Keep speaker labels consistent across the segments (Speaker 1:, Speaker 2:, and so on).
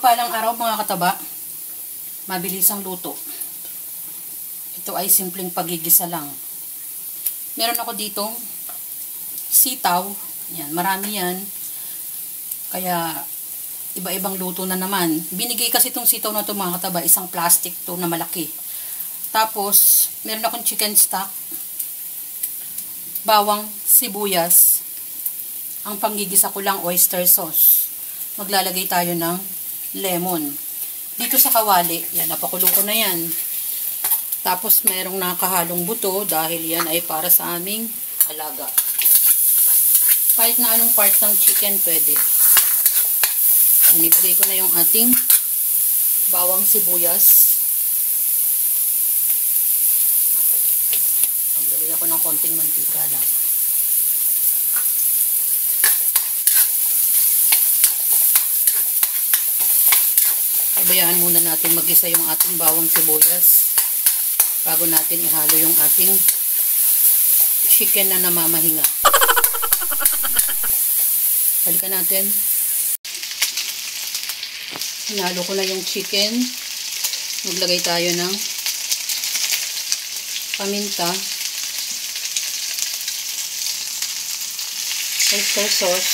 Speaker 1: mapagpalang araw mga kataba, mabilis ang luto. Ito ay simpleng pagigisa lang. Meron ako ditong sitaw, yan, marami yan. Kaya iba-ibang luto na naman. Binigay kasi itong sitaw na ito mga kataba, isang plastic to na malaki. Tapos, meron akong chicken stock, bawang, sibuyas. Ang panggigisa ko lang oyster sauce. Maglalagay tayo ng lemon. Dito sa kawali, yan, napakulo ko na yan. Tapos merong nakahalong buto dahil yan ay para sa aming alaga. Kahit na anong part ng chicken pwede. Inilagay ko na yung ating bawang sibuyas. Maglagay ako ng konting mantika lang. Pabayaan muna natin mag-isa yung ating bawang sibuyas bago natin ihalo yung ating chicken na namamahinga. Balikan natin. Hinalo ko na yung chicken. Maglagay tayo ng paminta, oyster sauce,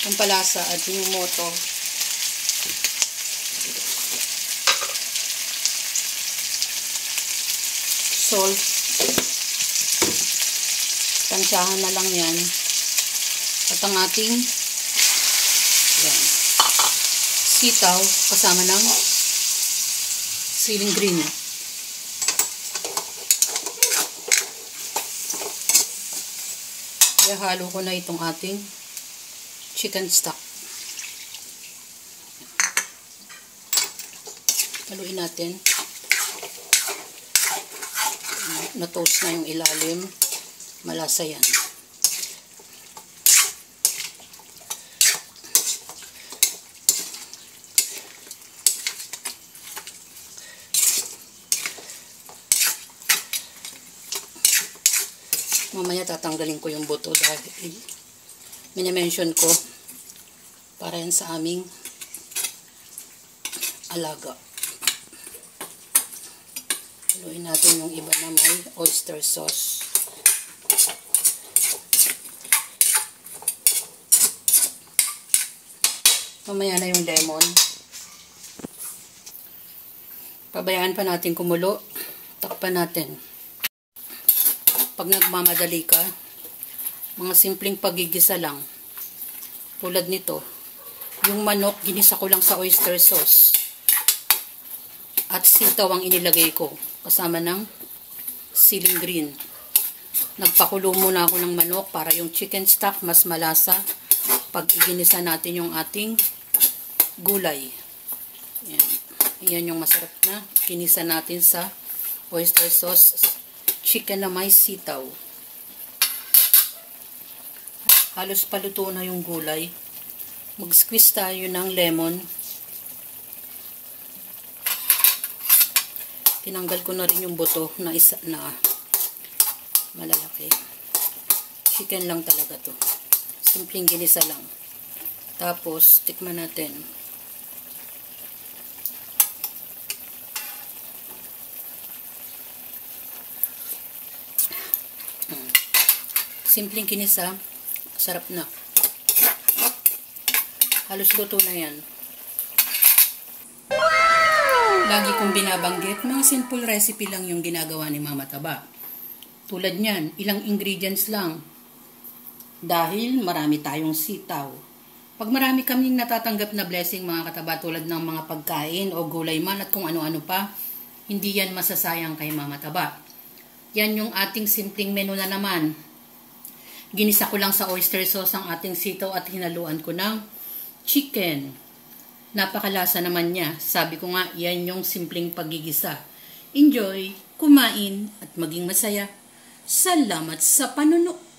Speaker 1: pampalasa at Ajinomoto, salt, tansyahan na lang yan, at ang ating yan, sitaw kasama ng siling green. Halo ko na itong ating chicken stock. Haluin natin. Na-toast na yung ilalim. Malasa yan. Mamaya tatanggalin ko yung buto dahil minimension ko para yan sa aming alaga. Haluin natin yung iba na may oyster sauce. Mamaya na yung lemon. Pabayaan pa natin kumulo. Takpan natin. Pag nagmamadali ka, mga simpleng pagigisa lang. Tulad nito. Yung manok, ginisa ko lang sa oyster sauce. At sitaw ang inilagay ko. Kasama ng siling green. Nagpakulo muna ako ng manok para yung chicken stock mas malasa pag iginisa natin yung ating gulay. Yan. Yan yung masarap na kinisa natin sa oyster sauce chicken na may sitaw. Halos paluto na yung gulay. Mag-squeeze tayo ng lemon. Tinanggal ko na rin yung buto na isa na malalaki. Chicken lang talaga to. Simpleng ginisa lang. Tapos, tikman natin. Simpleng ginisa. Sarap na. Halos luto na yan. Lagi kong binabanggit, mga simple recipe lang yung ginagawa ni Mama Taba. Tulad niyan, ilang ingredients lang. Dahil marami tayong sitaw. Pag marami kaming natatanggap na blessing mga kataba tulad ng mga pagkain o gulay man at kung ano-ano pa, hindi yan masasayang kay Mama Taba. Yan yung ating simpleng menu na naman. Ginisa ko lang sa oyster sauce ang ating sitaw at hinaluan ko ng chicken. Napakalasa naman niya. Sabi ko nga, yan yung simpleng pagigisa. Enjoy, kumain, at maging masaya. Salamat sa panunood.